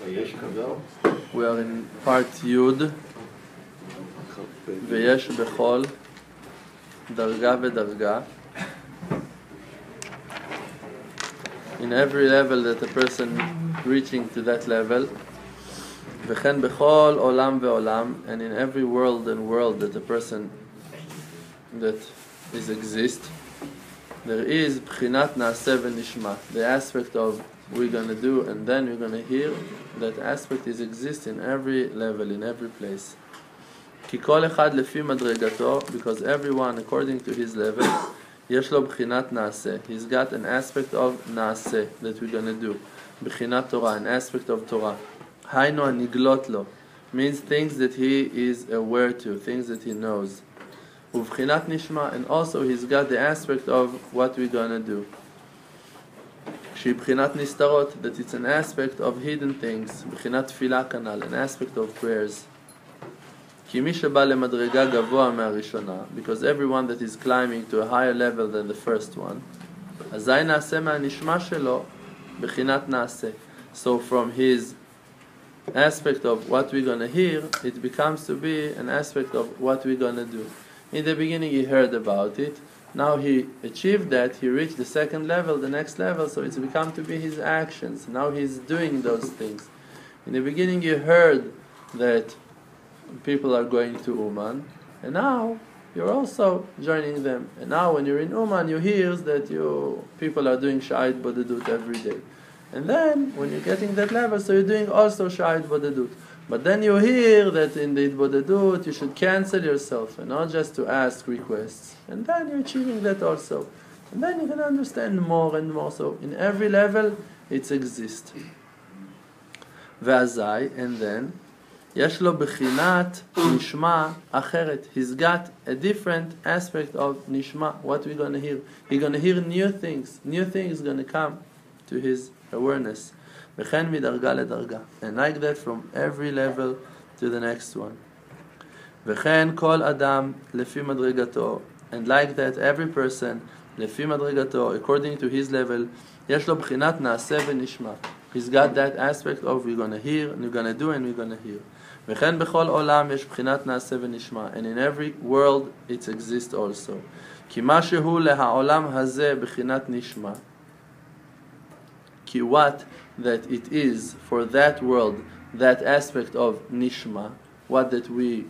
We are in part Yud, ויש בכל דרגה ודרגה. In every level that a person reaching to that level, וכן בכל עולם ועולם, and in every world and world that a person that is exist, there is בחינת נעשה ונשמע, the aspect of we're going to do and then we're going to hear. That aspect is exist in every level, in every place. כי כל אחד לפי מדרגתו, because everyone according to his level, יש לו בחינת נעשה. He's got an aspect of נעשה that we're going to do. בחינת תורה, an aspect of Torah. היינו הנגלות לו, means things that he is aware to, things that he knows. ובחינת נשמע, and also he's got the aspect of what we're going to do. שהיא בחינת נסתרות, that it's an aspect of hidden things, בחינת תפילה כנ"ל, an aspect of prayers. כי מי שבא למדרגה גבוה מהראשונה, because everyone that is climbing to a higher level than the first one, אזי נעשה מהנשמע שלו בחינת נעשה. So from his aspect of what we're going to hear, it becomes to be an aspect of what we're going to do. In the beginning he heard about it, now he achieved that, he reached the second level, the next level, so it's become to be his actions. Now he's doing those things. In the beginning you heard that people are going to Uman, and now you're also joining them. And now when you're in Uman, you hear that people are doing Sha'id Bodedut every day. And then, when you're getting that level, so you're doing also Sha'id Bodedut. But then you hear that in the Bodedut, you should cancel yourself, and not just to ask requests. And then you're achieving that also. And then you can understand more and more. So in every level, it exists. Ve'azai, and then, יש לו בחינת נשמע אחרת. He's got a different aspect of nishma, what we're going to hear. He's going to hear new things. New things going to come to his awareness. וכן מדרגה לדרגה. And like that from every level to the next one. וכן כל אדם לפי מדרגתו. And like that every person לפי מדרגתו, according to his level, יש לו בחינת נעשה ונשמע. He's got that aspect of we're going to hear, and we're going to do, and we're going to hear. וכן בכל עולם יש בחינת נעשה ונשמע. And in every world it exists also. כי מה שהוא להעולם הזה בחינת נשמע. כי what that it is for that world, that aspect of nishma, what that we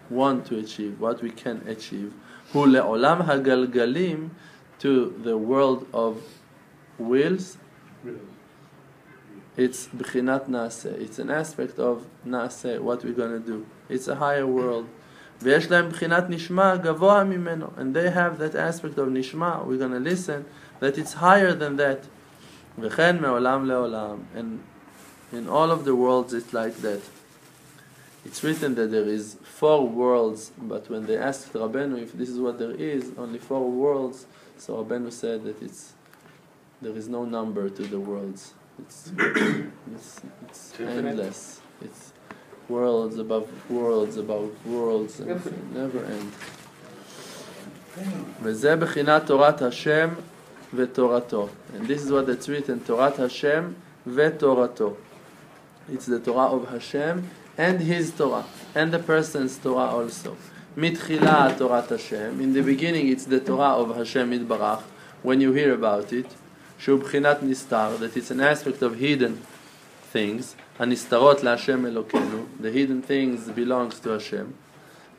want to achieve, what we can achieve, הוא לעולם הגלגלים, to the world of wheels. It's b'chinat naaseh. It's an aspect of naaseh, what we're going to do. It's a higher world. ויש להם בחינת נשמע גבוה ממנו. And they have that aspect of nishma, we're going to listen, that it's higher than that. וכן מעולם לעולם. And in all of the worlds it's like that. It's written that there is 4 worlds, but when they asked Rabbeinu if this is what there is, only 4 worlds, so Rabbeinu said that there is no number to the worlds. It's endless. It's worlds above worlds above worlds, and it never end. וזה בחינת תורת השם ותורתו. And this is what it's written, תורת השם ותורתו. It's the Torah of Hashem and his Torah, and the person's Torah also. מתחילה תורת השם. In the beginning it's the Torah of Hashem Yitbarach, when you hear about it. שהוא בחינת נסתר, that it's an aspect of hidden things, הנסתרות להשם אלוקינו, the hidden things belongs to Hashem,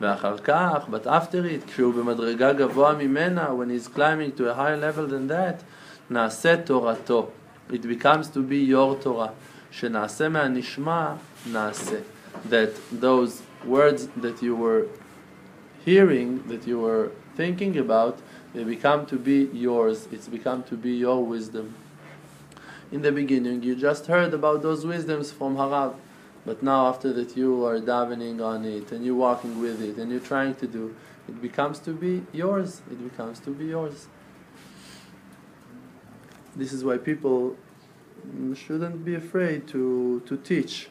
ואחר כך, but after it, כשהוא במדרגה גבוה ממנה, when he's climbing to a higher level than that, נעשה תורתו, it becomes to be your Torah, שנעשה מהנשמע, נעשה, that those words that you were hearing, that you were thinking about, they become to be yours. It's become to be your wisdom. In the beginning, you just heard about those wisdoms from Harav. But now, after that, you are davening on it, and you're walking with it, and you're trying to do, it becomes to be yours. It becomes to be yours. This is why people shouldn't be afraid to teach.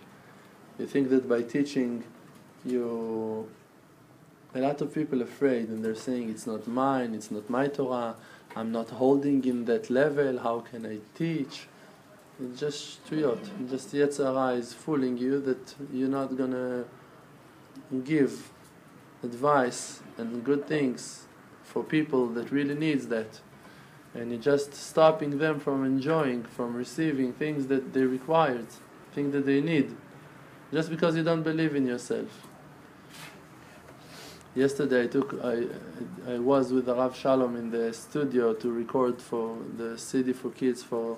You think that by teaching, a lot of people are afraid, and they're saying, it's not mine, it's not my Torah, I'm not holding in that level, how can I teach? It's just shtuyot. Just Yetzer Hara is fooling you that you're not gonna give advice and good things for people that really needs that. And you're just stopping them from enjoying, from receiving things that they require, things that they need, just because you don't believe in yourself. Yesterday I was with the Rav Shalom in the studio to record for the CD for kids for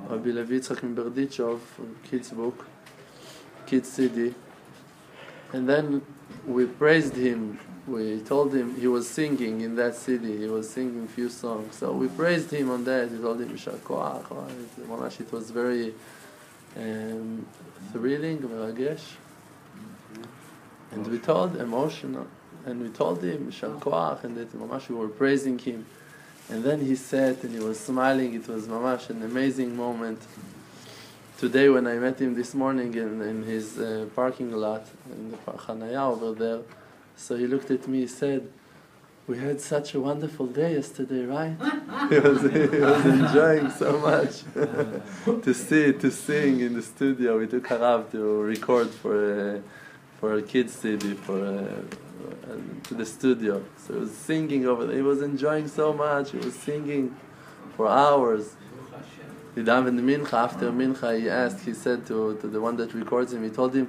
Rabbi Levi Yitzchak Berdichov, kids book, kids CD. And then we praised him. We told him he was singing in that CD. He was singing a few songs. So we praised him on that. We told him Yishar Koach. It was very thrilling, meragesh. And we told emotional. And we told him Yishar Koach, and that we were praising him. And then he sat and he was smiling. It was mamash an amazing moment. Today when I met him this morning in his parking lot, in the Chanaya over there, so he looked at me, he said, "We had such a wonderful day yesterday, right?" he was enjoying so much to sing in the studio. We took Harav to record for a kids CD, to the studio. So he was singing over there. He was enjoying so much. He was singing for hours. He davened mincha. After mincha, he said to the one that records him, he told him,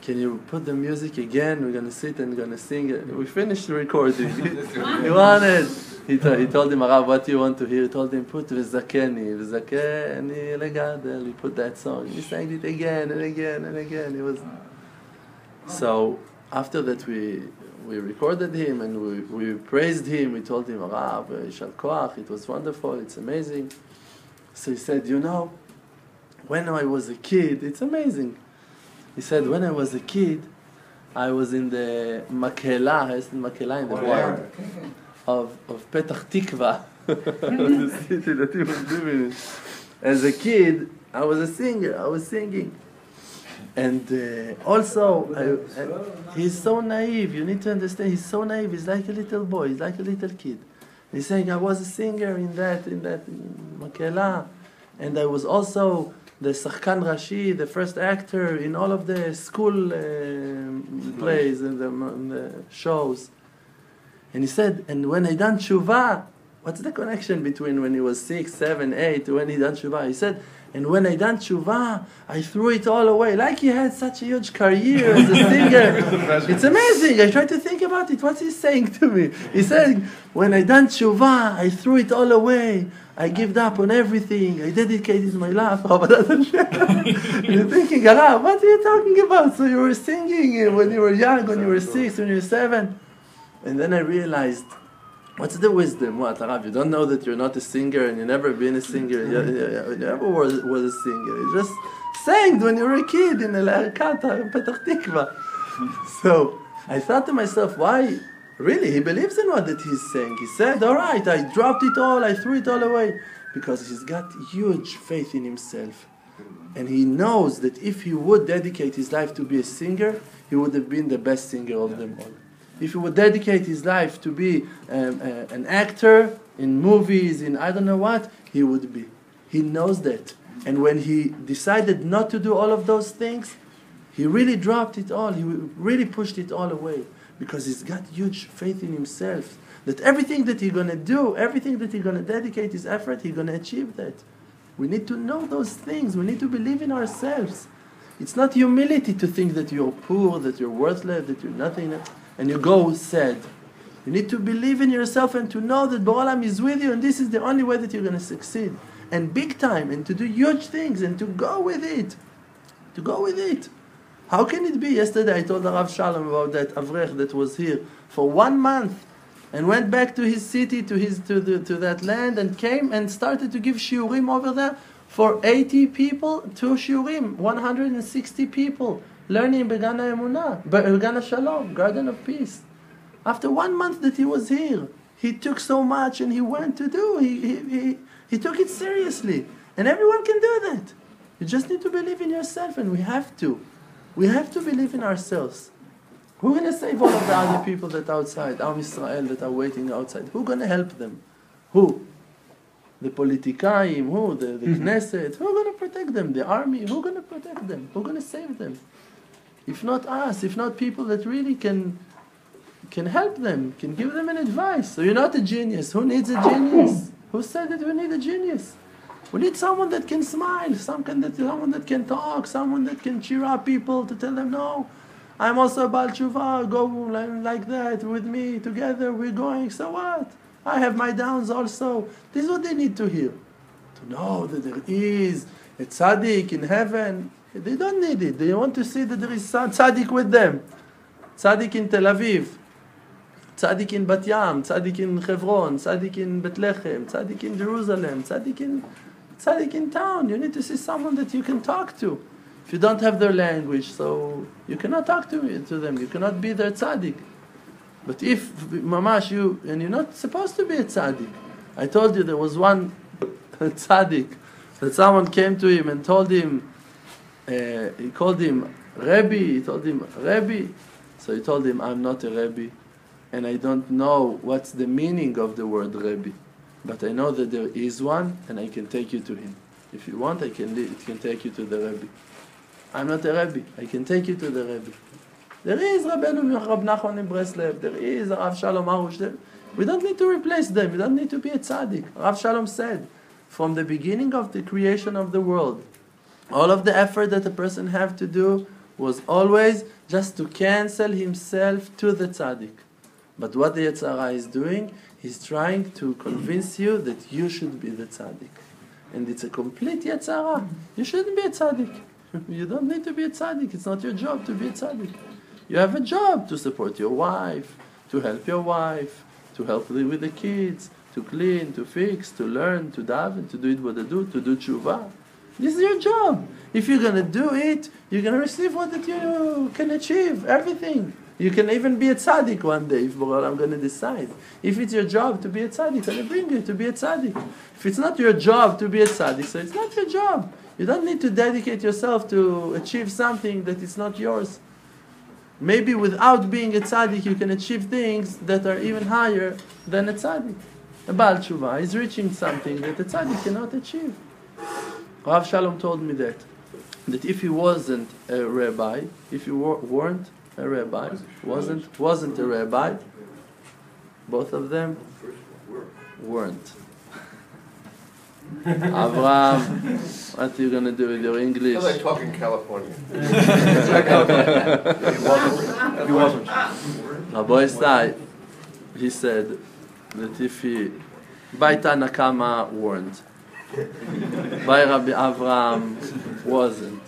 "Can you put the music again? We're going to sit and going to sing it." We finished the recording. He wanted. He told him, "Arav, what do you want to hear?" He told him, "Put V'zakeni legadel." He put that song. He sang it again and again and again. It was. So after that we recorded him and we praised him. We told him, "Arav, Yishar Koach, it was wonderful, it's amazing." So he said, when I was a kid, it's amazing. He said, when I was a kid, I was in the Makela, in the ward of Petach Tikva, the city that he was living in. As a kid, I was a singer, I was singing. And also, he's so naive, you need to understand, he's so naive, he's like a little boy, he's like a little kid. He's saying, I was a singer in that Makela, and I was also the Sachkan Rashi, the first actor in all of the school plays and the shows. And he said, and when I done tshuva, what's the connection between when he was 6, 7, 8, when he done tshuva? He said, and when I done tshuva, I threw it all away. Like he had such a huge career as a singer. It's amazing. I tried to think about it. What's he saying to me? He said, when I done tshuva, I threw it all away. I gave up on everything. I dedicated my life. You're thinking, Arav, what are you talking about? So you were singing when you were young, when you were 6, when you were 7. And then I realized, what's the wisdom? What, Arav, you don't know that you're not a singer and you've never been a singer. You never was a singer. You just sang when you were a kid in Kata, in Petach Tikva. So I thought to myself, why? Really, he believes in what that he's saying. He said, all right, I dropped it all, I threw it all away. Because he's got huge faith in himself. And he knows that if he would dedicate his life to be a singer, he would have been the best singer of them all. If he would dedicate his life to be an actor in movies, in I don't know what, he would be. He knows that. And when he decided not to do all of those things, he really dropped it all. He really pushed it all away. Because he's got huge faith in himself. That everything that he's going to do, everything that he's going to dedicate his effort, he's going to achieve that. We need to know those things. We need to believe in ourselves. It's not humility to think that you're poor, that you're worthless, that you're nothing, and you go sad. You need to believe in yourself and to know that Ba'olam is with you, and this is the only way that you're going to succeed. And big time, and to do huge things, and to go with it. To go with it. How can it be? Yesterday I told the Rav Shalom about that Avrech that was here for 1 month and went back to his city, to that land, and came and started to give shiurim over there for 80 people, 2 shiurim, 160 people learning Began HaEmunah, Began HaShalom, Garden of Peace. After 1 month that he was here, he took so much and he went to do. He took it seriously, and everyone can do that. You just need to believe in yourself, and we have to. We have to believe in ourselves. Who's going to save all of the other people that are outside, Am Israel that are waiting outside? Who's going to help them? Who? The politikaim, who? The Knesset, who are going to protect them? The army, who are going to protect them? Who are going to save them? If not us, if not people that really can help them, can give them an advice. So you're not a genius. Who needs a genius? Who said that we need a genius? We need someone that can smile, someone that can talk, someone that can cheer up people, to tell them, no, I'm also a Baal Tshuva, go like that with me, together we're going, so what? I have my downs also. This is what they need to hear. To know that there is a tzaddik in heaven. They don't need it. They want to see that there is tzaddik with them. Tzaddik in Tel Aviv. Tzaddik in Bat Yam. Tzaddik in Hebron. Tzaddik in Bethlehem. Tzaddik in Jerusalem. Tzaddik in town. You need to see someone that you can talk to. If you don't have their language, so you cannot talk to them. You cannot be their tzaddik. But if, mamash, and you're not supposed to be a tzaddik. I told you there was one tzaddik that someone came to him and told him, he called him Rebbe, he told him, Rebbe. So he told him, I'm not a Rebbe, and I don't know what's the meaning of the word Rebbe. But I know that there is one, and I can take you to him. If you want, it can take you to the Rebbe. I'm not a Rebbe, I can take you to the Rebbe. There is Rabbeinu Rab Nachman in Breslev. There is Rav Shalom Arush. We don't need to replace them. We don't need to be a tzaddik. Rav Shalom said, from the beginning of the creation of the world, all of the effort that a person have to do was always just to cancel himself to the tzaddik. But what the Yetzer Hara is doing, he's trying to convince you that you should be the tzaddik. And it's a complete Yetzer Hara. You shouldn't be a tzaddik. You don't need to be a tzaddik. It's not your job to be a tzaddik. You have a job to support your wife, to help your wife, to help with the kids, to clean, to fix, to learn, to daven, to do it what they do, to do tshuva. This is your job. If you're going to do it, you're going to receive what that you can achieve, everything. You can even be a tzaddik one day, if I'm going to decide. If it's your job to be a tzaddik, I'll bring you to be a tzaddik. If it's not your job to be a tzaddik, so it's not your job. You don't need to dedicate yourself to achieve something that is not yours. Maybe without being a tzaddik, you can achieve things that are even higher than a tzaddik. A Baal Tshuva is reaching something that a tzaddik cannot achieve. Rav Shalom told me that if he wasn't a rabbi, if you weren't a rabbi, wasn't a rabbi, both of them weren't. Avram, what are you going to do with your English? I like talking California. He wasn't. Rabbi Sai, he said that if he, by Tanakama weren't, by Rabbi Avram weren't.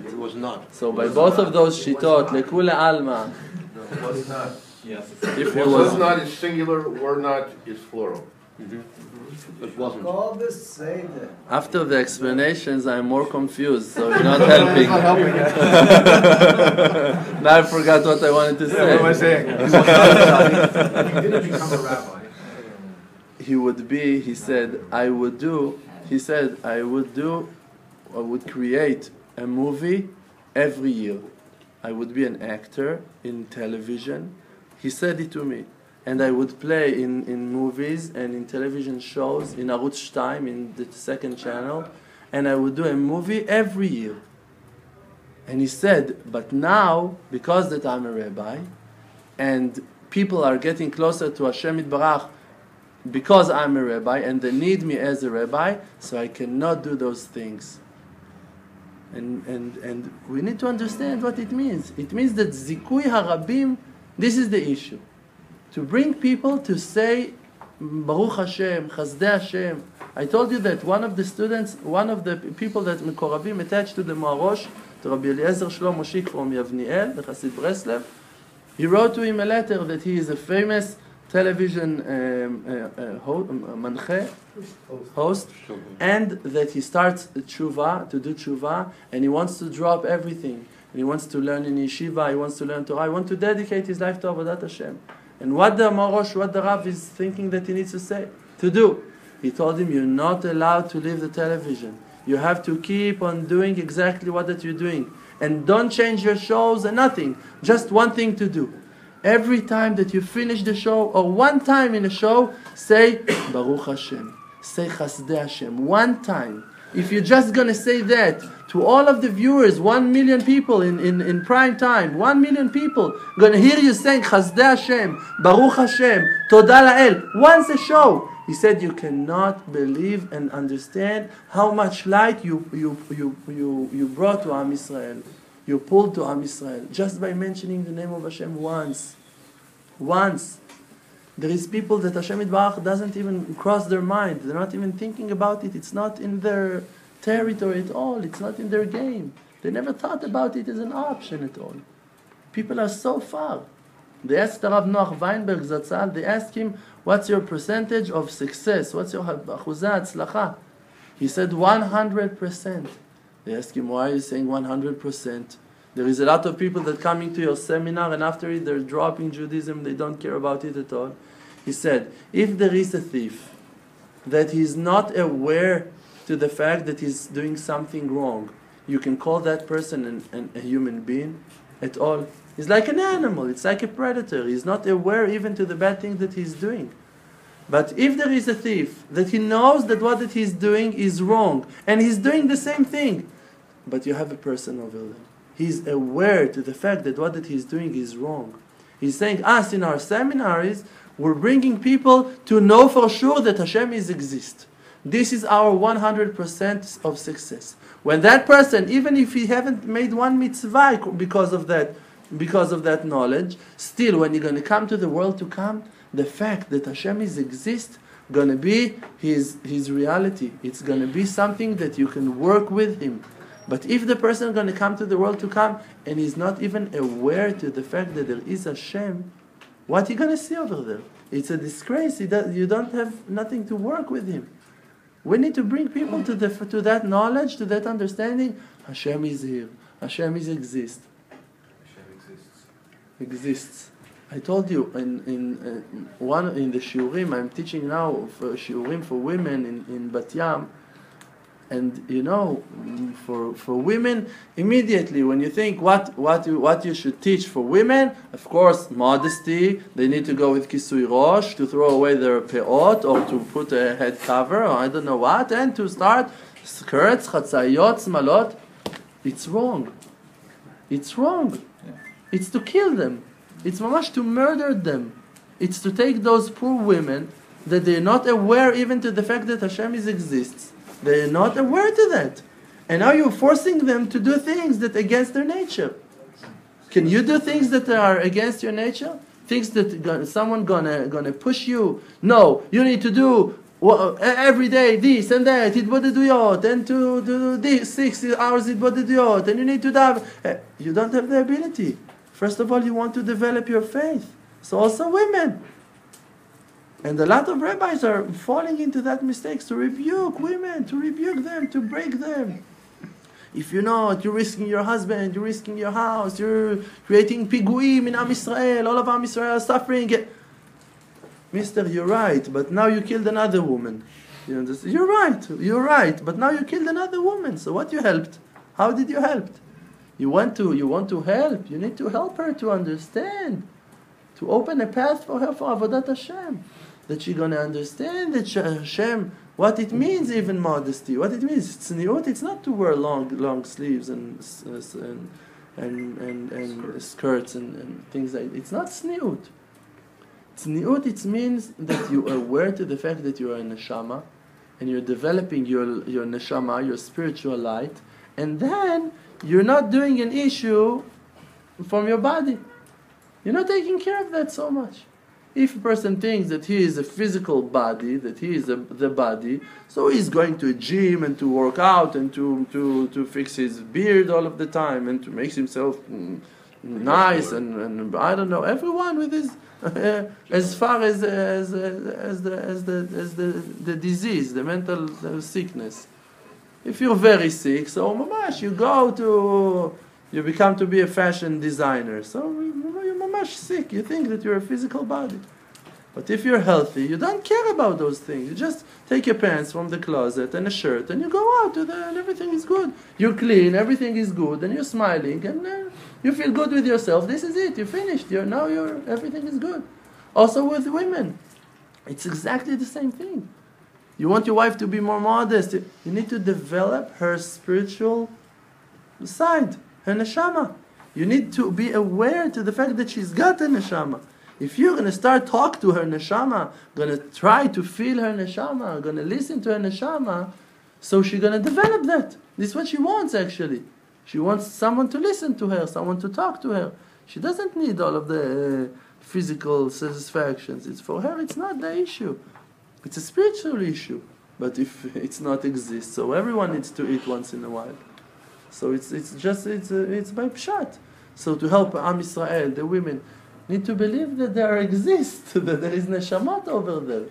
It was not. So by both of those shitot, lekule alma. No, it was not. Yes. If it Was was not is singular, were not is plural. It wasn't. All the say that. after the explanations, I'm more confused. So you're not helping. Not helping. Now I forgot what I wanted to say. What am I saying? He didn't become a rabbi. He would be. He said, I would create a movie every year. I would be an actor in television. He said it to me. And I would play in movies and in television shows, in Arutz 2, in the second channel. And I would do a movie every year. And he said, but now, because that I'm a rabbi, and people are getting closer to Hashem Yitbarach, because I'm a rabbi, and they need me as a rabbi, so I cannot do those things. And we need to understand what it means. It means that Zikui Harabim, this is the issue. To bring people to say, Baruch Hashem, Chazdei Hashem. I told you that one of the students, one of the people that Mekorabim attached to the Maharosh, to Rabbi Eliezer Shlomo Moshik from Yavniel, the Chassid Breslev, he wrote to him a letter that he is a famous television host, and that he starts to do tshuva, and he wants to drop everything. And he wants to learn in yeshiva, he wants to learn Torah, he wants to dedicate his life to Avodat Hashem. And what the Marosh, what the Rav is thinking that he needs to do. He told him, you're not allowed to leave the television. You have to keep on doing exactly what that you're doing. And don't change your shows and nothing. Just one thing to do. Every time that you finish the show, or one time in a show, say Baruch Hashem. Say Chasdei Hashem. One time. If you're just going to say that to all of the viewers, 1 million people in prime time, 1 million people going to hear you saying Chasdei Hashem, Baruch Hashem, Toda La'el, once a show. He said you cannot believe and understand how much light you brought to Am Yisrael. You pulled to Am Yisrael just by mentioning the name of Hashem once. Once. There is people that Hashem Yitbarach doesn't even cross their mind. They're not even thinking about it. It's not in their territory at all. It's not in their game. They never thought about it as an option at all. People are so far. They asked the Rav Noach Weinberg Zatzal, they asked him, what's your percentage of success? What's your achuzah atzlacha? He said 100%. They asked him, why are you saying 100%? There is a lot of people that come into your seminar and after it they're dropping Judaism, they don't care about it at all. He said, if there is a thief that he's not aware to the fact that he's doing something wrong, you can call that person a human being at all. He's like an animal, it's like a predator. He's not aware even to the bad thing that he's doing. But if there is a thief that he knows that what that he's doing is wrong and he's doing the same thing, but you have a person over there. He's aware to the fact that what that he's doing is wrong. He's saying, us in our seminaries, we're bringing people to know for sure that Hashem exists. This is our 100% of success. When that person, even if he haven't made one mitzvah because of that knowledge, still when you're going to come to the world to come, the fact that Hashem exists going to be his reality. It's going to be something that you can work with him. But if the person is going to come to the world to come and he's not even aware to the fact that there is Hashem, what are you going to see over there? It's a disgrace. You don't have nothing to work with him. We need to bring people to that knowledge, to that understanding. Hashem is here. Hashem exists. Exists. I told you in the shiurim I'm teaching now for shiurim for women in Bat Yam. And you know, for women, immediately when you think what you should teach for women, of course, modesty. They need to go with kisui rosh, to throw away their peot, or to put a head cover, or I don't know what, and to start skirts, chatzayot, smalot. It's wrong. It's wrong. It's to kill them. It's mamash to murder them. It's to take those poor women that they're not aware even to the fact that Hashem exists. They're not aware to that. And now you're forcing them to do things that are against their nature. Can you do things that are against your nature? Things that someone gonna push you? No, you need to do every day this and that, itbodeduyot, and to do this 6 hours itbodeduyot, and you need to dive. You don't have the ability. First of all, you want to develop your faith. So also women. And a lot of rabbis are falling into that mistake, to rebuke women, to rebuke them, to break them. If you're not, you're risking your husband, you're risking your house, you're creating piguim in Am Yisrael, all of Am Yisrael are suffering. Mister, you're right, but now you killed another woman. You're right, but now you killed another woman. So what you helped? How did you help? You want to help, you need to help her to understand, to open a path for her for Avodat Hashem. That she's going to understand that Hashem, what it means, even modesty, what it means. Tzniut, it's not to wear long sleeves and skirts and things like that. It's not tzniut. Tzniut, it means that you are aware to the fact that you are a neshama and you're developing your neshama, your spiritual light, and then you're not doing an issue from your body. You're not taking care of that so much. If a person thinks that he is a physical body, that he is the body, so he's going to a gym and to work out and to fix his beard all of the time and to make himself nice and I don't know, everyone with his as far as the disease, the mental sickness. If you're very sick, so mamash, you become to be a fashion designer. So you're mamash sick. You think that you're a physical body. But if you're healthy, you don't care about those things. You just take your pants from the closet and a shirt and you go out and everything is good. You're clean, everything is good, and you're smiling and you feel good with yourself. This is it. You finished. Everything is good. Also with women, it's exactly the same thing. You want your wife to be more modest. You need to develop her spiritual side, her neshama. You need to be aware to the fact that she's got a neshama. If you're going to start talk to her neshama, going to try to feel her neshama, going to listen to her neshama, so she's going to develop that. This is what she wants actually. She wants someone to listen to her, someone to talk to her. She doesn't need all of the physical satisfactions. It's for her, it's not the issue. It's a spiritual issue. But if it's not exist, so everyone needs to eat once in a while. So it's by pshat. So to help Am Yisrael, the women need to believe that there exists, that there is neshamot over there.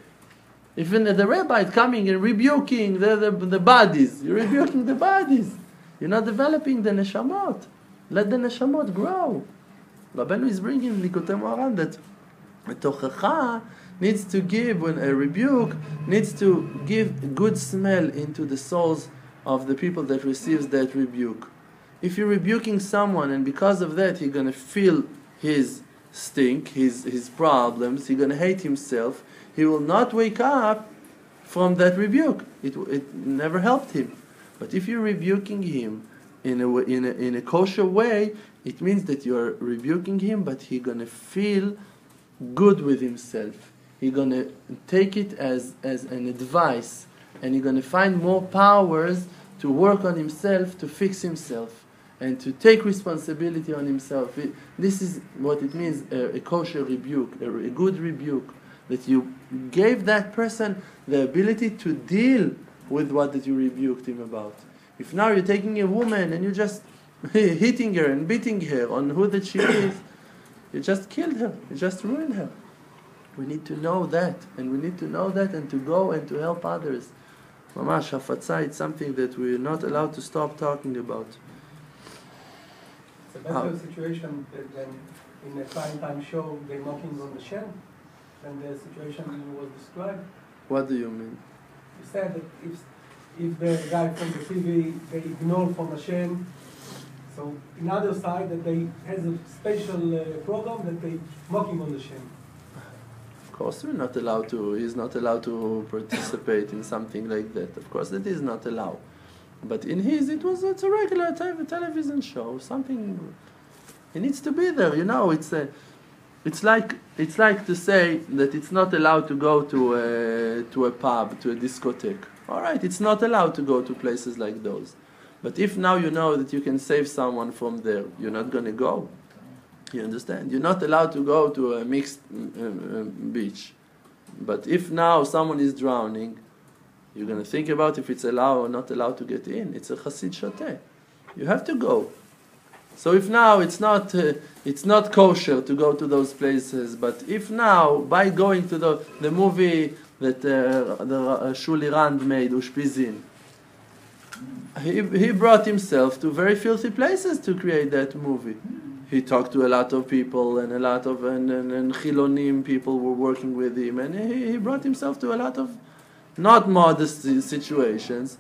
Even the rabbi coming and rebuking the bodies, you're rebuking the bodies. You're not developing the neshamot. Let the neshamot grow. Rabbeinu is bringing Likutei Moharan that a tochacha needs to give, when a rebuke needs to give good smell into the souls of the people that receives that rebuke. If you're rebuking someone and because of that he's going to feel his stink, his problems, he's going to hate himself, he will not wake up from that rebuke. It never helped him. But if you're rebuking him in a kosher way, it means that you're rebuking him, but he's going to feel good with himself. He's going to take it as an advice, and he's going to find more powers to work on himself, to fix himself, and to take responsibility on himself. This is what it means, a kosher rebuke, a good rebuke, that you gave that person the ability to deal with what that you rebuked him about. If now you're taking a woman and you're just hitting her and beating her on who that she is, you just killed her, you just ruined her. We need to know that, and we need to know that and to go and to help others. Mamash, hafatza, it's something that we're not allowed to stop talking about. It's a better situation than in a prime time show they're knocking on the Hashem than the situation was described. What do you mean? You said that if the guy from the TV, they ignore from Hashem, so in other side that they has a special program that they mocking on the Hashem. Of course we're not allowed to, he's not allowed to participate in something like that. Of course that is not allowed. But in his, it's a regular television show, something, he needs to be there, you know, it's like to say that it's not allowed to go to a pub, to a discotheque. All right, it's not allowed to go to places like those. But if now you know that you can save someone from there, you're not going to go. You understand? You're not allowed to go to a mixed beach. But if now someone is drowning, you're going to think about if it's allowed or not allowed to get in. It's a Chassid Shoteh. You have to go. So if now it's not kosher to go to those places, but if now by going to the movie that Shuli Rand made, Ushpizin, he brought himself to very filthy places to create that movie. He talked to a lot of people, and a lot of and Chilonim people were working with him, and he brought himself to a lot of not modest situations,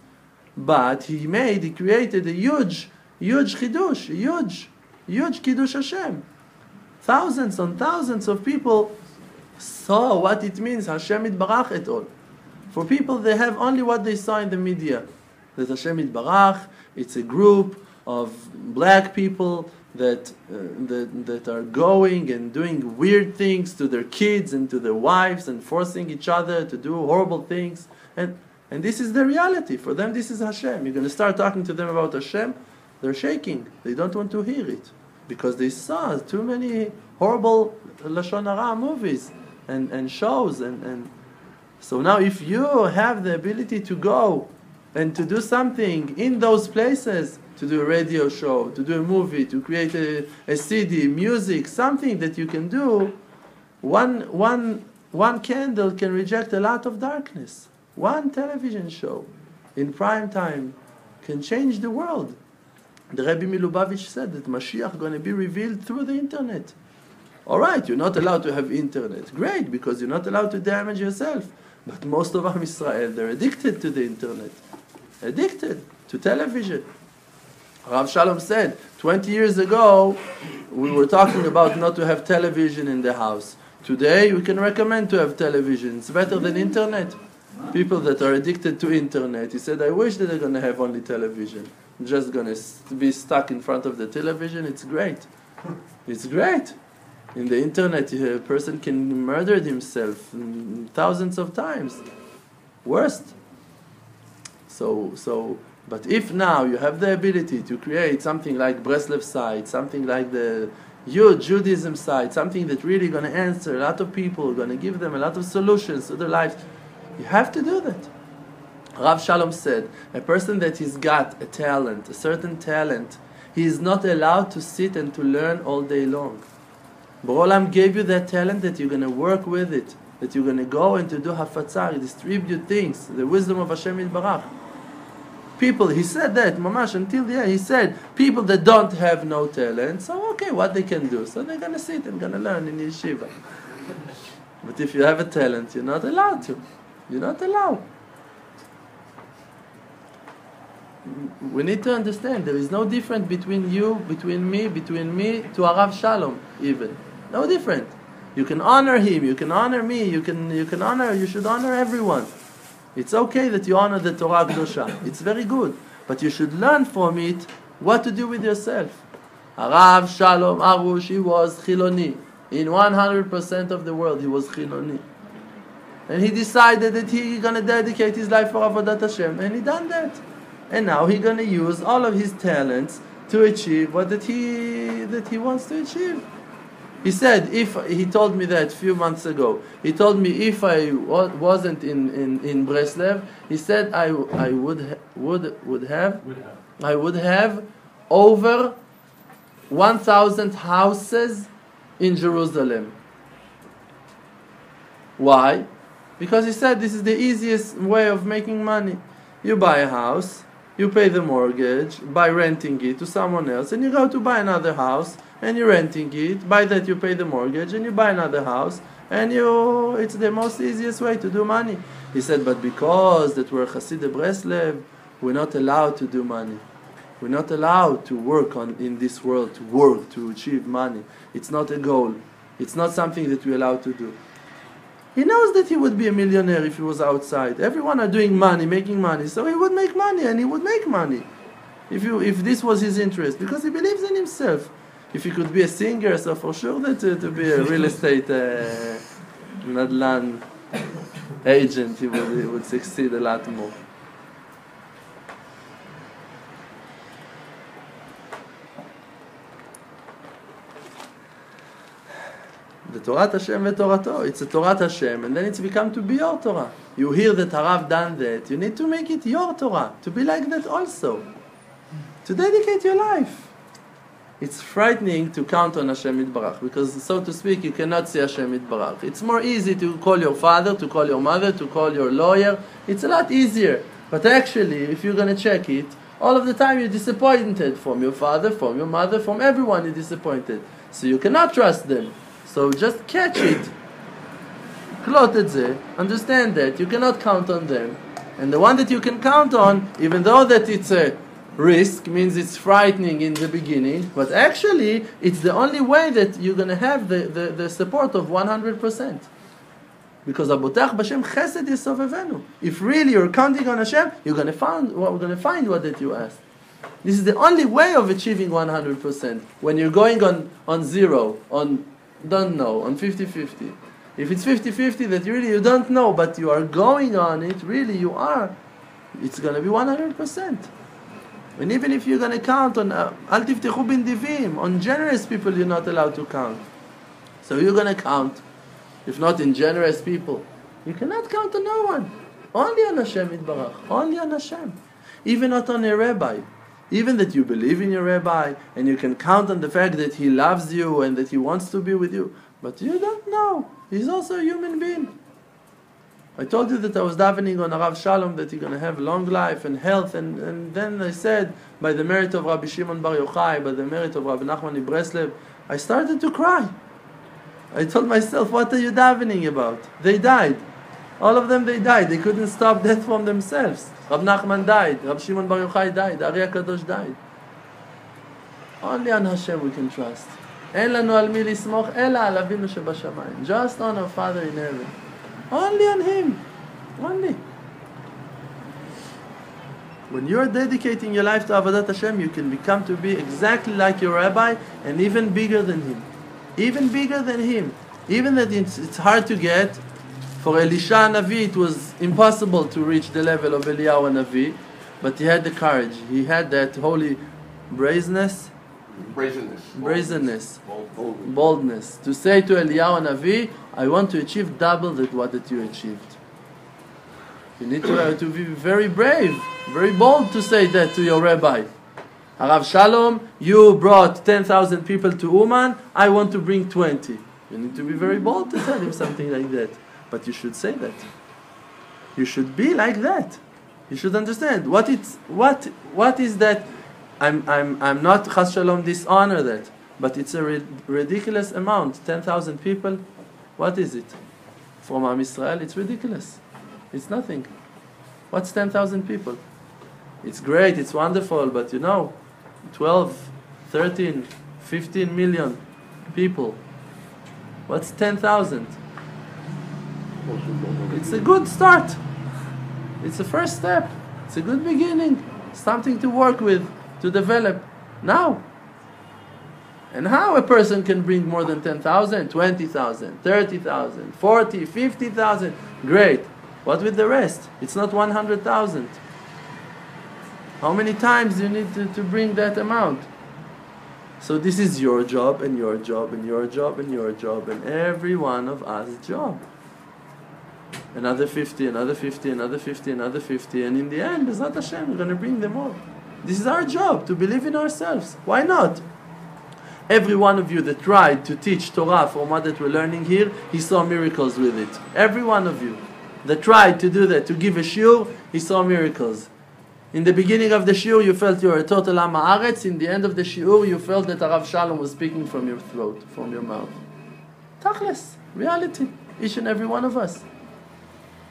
but he created a huge chidush, huge kiddush Hashem. Thousands on thousands of people saw what it means, Hashem Yitbarach et all. For people, they have only what they saw in the media, that Hashem Yitbarach, it's a group of black people that are going and doing weird things to their kids and to their wives and forcing each other to do horrible things. And this is the reality. For them, this is Hashem. You're going to start talking to them about Hashem, they're shaking. They don't want to hear it because they saw too many horrible Lashon Hara movies and shows. And so now if you have the ability to go and to do something in those places, to do a radio show, to do a movie, to create a CD, music, something that you can do, one candle can reject a lot of darkness. One television show in prime time can change the world. The Rebbe Milubavitch said that Mashiach is going to be revealed through the internet. All right, you're not allowed to have internet. Great, because you're not allowed to damage yourself. But most of Am Israel, they're addicted to the internet. Addicted to television. Rav Shalom said, 20 years ago, we were talking about not to have television in the house. Today, we can recommend to have television. It's better than internet. People that are addicted to internet, he said, I wish that they're going to have only television. Just going to be stuck in front of the television. It's great. It's great. In the internet, a person can murder himself thousands of times. Worst. But if now you have the ability to create something like Breslev site, something like the huge Judaism site, something that really going to answer a lot of people, going to give them a lot of solutions to their lives, you have to do that. Rav Shalom said, a person that has got a talent, a certain talent, he is not allowed to sit and to learn all day long. Borolam gave you that talent that you're going to work with it, that you're going to go and to do hafatzah, distribute things, the wisdom of Hashem Yitbarach. People, he said that, mamash, until the end, he said, people that don't have no talent, so okay, what they can do? So they're going to sit and going to learn in yeshiva. But if you have a talent, you're not allowed to. You're not allowed. We need to understand, there is no difference between you, between me to Rav Shalom, even. No different. You can honor him, you can honor me, you should honor everyone. It's okay that you honor the Torah Kedosha. It's very good. But you should learn from it what to do with yourself. Rav Shalom Arush, he was Chiloni. In 100% of the world, he was Chiloni. And he decided that he's going to dedicate his life for Avodat Hashem. And he done that. And now he's going to use all of his talents to achieve what that he wants to achieve. He said, he told me that a few months ago. He told me if I wasn't in Breslev, he said I would have over 1,000 houses in Jerusalem. Why? Because he said this is the easiest way of making money. You buy a house, you pay the mortgage by renting it to someone else, and you go to buy another house, and you're renting it. By that you pay the mortgage, and you buy another house, and it's the most easiest way to do money. He said, but because that we're Hasid Breslev, we're not allowed to do money. We're not allowed to work in this world, to achieve money. It's not a goal. It's not something that we're allowed to do. He knows that he would be a millionaire if he was outside. Everyone are doing money, making money, so he would make money, and he would make money if this was his interest, because he believes in himself. If he could be a singer, so for sure that to be a real estate Nadlan agent, he would succeed a lot more. The Torah Hashem v'Torato. It's a Torah Hashem, and then it's become to be your Torah. You hear that Harav done that, you need to make it your Torah, to be like that also. To dedicate your life. It's frightening to count on Hashem Yitbarach, because, so to speak, you cannot see Hashem Yitbarach. It's more easy to call your father, to call your mother, to call your lawyer. It's a lot easier. But actually, if you're going to check it, all of the time you're disappointed from your father, from your mother, from everyone you're disappointed. So you cannot trust them. So just catch it. Understand that. You cannot count on them. And the one that you can count on, even though that it's a risk, means it's frightening in the beginning, but actually it's the only way that you're going to have the support of 100%. Because Abotach B'Shem Chesed Yisovevenu. If really you're counting on Hashem, we're going to find what that you asked. This is the only way of achieving 100%. When you're going on zero, on don't know, on 50-50. If it's 50-50 that really you don't know, but you are going on it, really you are, it's going to be 100%. And even if you're going to count on Al Tiftechu bin Divim, on generous people you're not allowed to count. So you're going to count, if not in generous people. You cannot count on no one. Only on Hashem Yitbarach. Only on Hashem. Even not on a rabbi. Even that you believe in your rabbi, and you can count on the fact that he loves you and that he wants to be with you. But you don't know. He's also a human being. I told you that I was davening on Rav Shalom that he's going to have long life and health, and then I said, by the merit of Rabbi Shimon Bar Yochai, by the merit of Rabbi Nachman Breslev, I started to cry. I told myself, what are you davening about? They died. All of them, they died. They couldn't stop death from themselves. Rab Nachman died. Rab Shimon Bar Yochai died. Ari HaKadosh died. Only on Hashem we can trust. אין לנו על מי לסמוך, אלא על אבינו שבשמיים. Just on our Father in heaven. Only on Him. Only. When you are dedicating your life to Avodat Hashem, you can become to be exactly like your rabbi and even bigger than him. Even bigger than him. Even that it's hard to get. For Elisha Navi, it was impossible to reach the level of Eliyahu Navi, but he had the courage. He had that holy brazenness, boldness, to say to Eliyahu Navi, I want to achieve double what that you achieved. You need to be very brave, very bold to say that to your rabbi. Harav Shalom, you brought 10,000 people to Uman, I want to bring 20. You need to be very bold to tell him something like that. But you should say that. You should be like that. You should understand what is that. I'm not Chas Shalom dishonor that, but it's a ridiculous amount. 10,000 people. What is it? From Am Yisrael, it's ridiculous. It's nothing. What's 10,000 people? It's great, it's wonderful, but 12, 13, 15 million people. What's 10,000? It's a good start. It's a first step. It's a good beginning. Something to work with, to develop now. And how a person can bring more than 10,000, 20,000, 30,000, 40, 50,000? Great. What with the rest? It's not 100,000. How many times do you need to bring that amount? So this is your job, and your job, and your job, and your job, and every one of us' job. Another 50, another 50, another 50, another 50, and in the end, B'ezrat Hashem, we're going to bring them all. This is our job, to believe in ourselves. Why not? Every one of you that tried to teach Torah from what that we're learning here, he saw miracles with it. Every one of you that tried to do that, to give a shiur, he saw miracles. In the beginning of the shiur, you felt you were a total Am Haaretz. In the end of the shiur, you felt that Rav Shalom was speaking from your throat, from your mouth. Tachlis, reality, each and every one of us.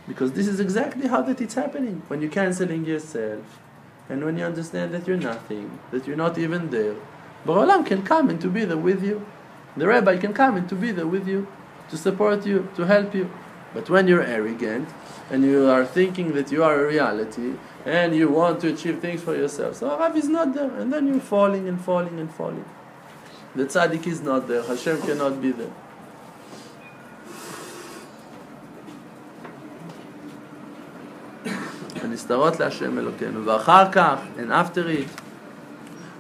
Because this is exactly how that it's happening. When you're canceling yourself, and when you understand that you're nothing, that you're not even there, Borei Olam can come and to be there with you. The rabbi can come and to be there with you, to support you, to help you. But when you're arrogant, and you are thinking that you are a reality, and you want to achieve things for yourself, so Rav is not there, and then you're falling and falling and falling. The tzaddik is not there, Hashem cannot be there. ונסתרות להשם אלוקינו, ואחר כך, and after it,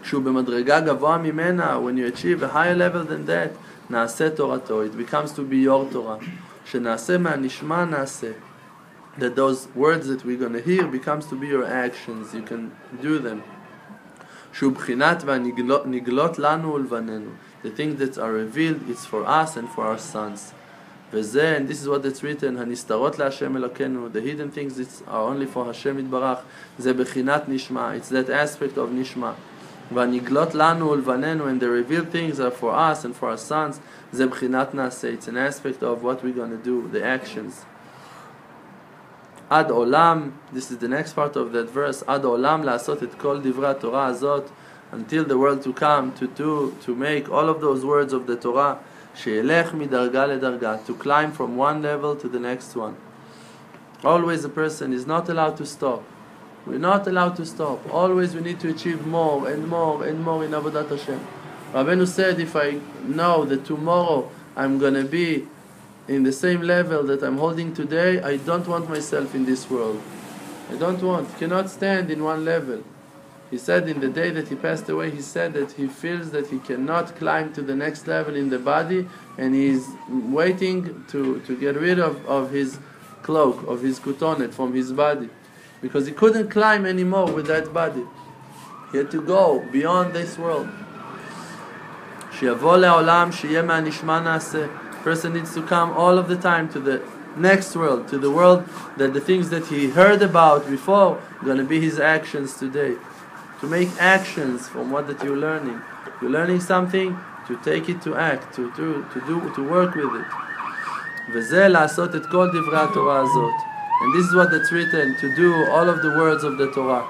כשהוא במדרגה גבוה ממנה, when you achieve a higher level than that, נעשה תורתו, it becomes to be your Torah, שנעשה מהנשמע נעשה, that those words that we're going to hear becomes to be your actions, you can do them. שהוא בחינת והנגלות לנו ולבנינו, the things that are revealed, it's for us and for our sons. וזה, and this is what it's written, הנסתרות להשם אלוקינו, the hidden things that are only for Hashem יתברך, זה בחינת נשמע, it's that aspect of נשמע. והנגלות לנו ולבנינו, and the revealed things are for us and for our sons, זה בחינת נעשה, it's an aspect of what we're going to do, the actions. עד עולם, this is the next part of that verse, עד עולם לעשות את כל דברי התורה הזאת, until the world to come, to make all of those words of the Torah, שילך מדרגה לדרגה, to climb from one level to the next one. Always a person is not allowed to stop. We're not allowed to stop. Always we need to achieve more and more and more in Avodat Hashem. Rabbeinu said, if I know that tomorrow I'm going to be in the same level that I'm holding today, I don't want myself in this world. I don't want, cannot stand in one level. He said in the day that he passed away, he said that he feels that he cannot climb to the next level in the body, and he's waiting to get rid of his cloak, of his kutonet from his body, because he couldn't climb anymore with that body. He had to go beyond this world. שיבוא לעולם, שיהיה מהנשמע נעשה. Person needs to come all of the time to the next world, to the world that the things that he heard about before are going to be his actions today. To make actions from what that you're learning. You're learning something, to take it to act, to work with it. וזה לעשות את כל דברי התורה הזאת. And this is what it's written, to do all of the words of the Torah.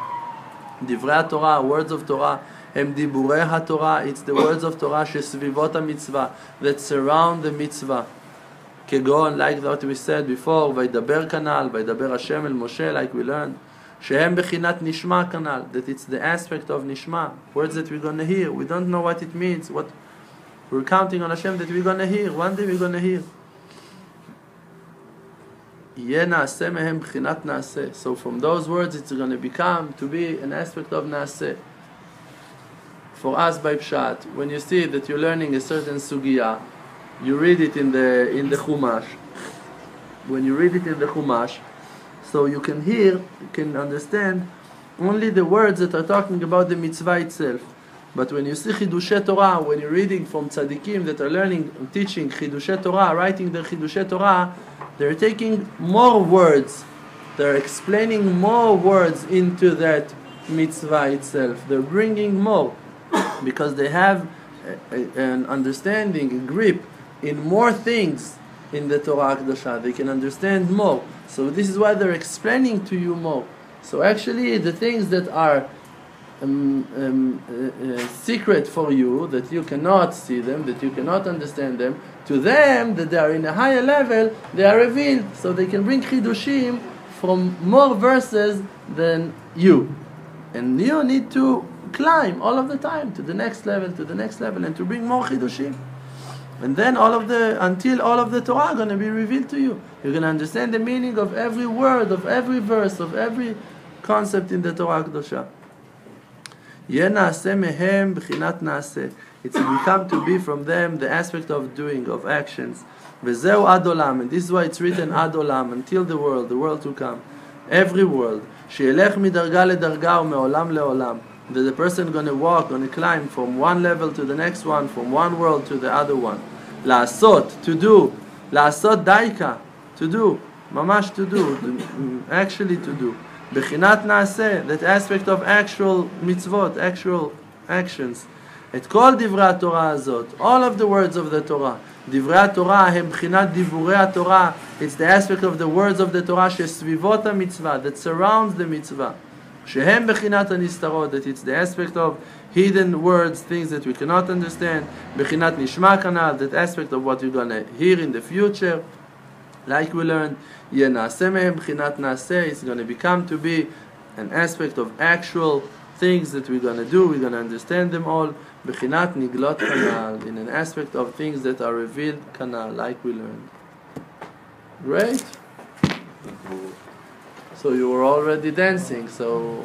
דברי התורה, words of Torah, הם דיבורי התורה, it's the words of Torah שסביבות המצווה, that surround the mitzvah. כגון, like what we said before, וידבר כנ"ל, וידבר השם אל משה, like we learned, שהם בחינת נשמע כנ"ל, that it's the aspect of נשמע, words that we're going to hear, we don't know what it means, what we're counting on Hashem that we're going to hear, one day we're going to hear. יהיה נעשה מהם בחינת נעשה. So from those words it's going to become to be an aspect of נעשה. For us by Pshat, when you see that you're learning a certain sugya, you read it in the Chumash. When you read it in the Chumash, so you can hear, you can understand only the words that are talking about the mitzvah itself. But when you see Chidushe Torah, when you're reading from tzaddikim that are learning, teaching Chidushe Torah, writing their Chidushe Torah, they're taking more words. They're explaining more words into that mitzvah itself. They're bringing more because they have an understanding, a grip in more things in the Torah Kedusha. They can understand more. So this is why they're explaining to you more. So actually the things that are secret for you, that you cannot see them, that you cannot understand them, to them, that they are in a higher level, they are revealed. So they can bring Chidushim from more verses than you. And you need to climb all of the time to the next level, to the next level, and to bring more Chidushim. And then until all of the Torah are going to be revealed to you. You're going to understand the meaning of every word, of every verse, of every concept in the Torah Kedusha. יהיה נעשה מהם בחינת נעשה. It's become to be from them the aspect of doing, of actions. וזהו עד עולם, and this is why it's written עד עולם, until the world to come. Every world. שילך מדרגה לדרגה ומעולם לעולם. That the person going to walk, going to climb from one level to the next one, from one world to the other one. לעשות, to do. לעשות דייקה, to do. ממש to do, actually to do. בחינת נעשה, that aspect of actual mitzvot, actual actions. את כל דברי התורה הזאת, all of the words of the Torah. דברי התורה הם בחינת דיבורי התורה. It's the aspect of the words of the Torah שסביבות המצווה, that surrounds the mitzvah. שהם בחינת הנסתרות, that it's the aspect of hidden words, things that we cannot understand. בחינת נשמע כנ"ל, that aspect of what you're going to hear in the future. Like we learned, יהיה נעשה מהם בחינת נעשה, it's going to become to be an aspect of actual things that we're going to do, we're going to understand them all. בחינת נגלות כנ"ל, in an aspect of things that are revealed כנ"ל, like we learned. Great. So you were already dancing, so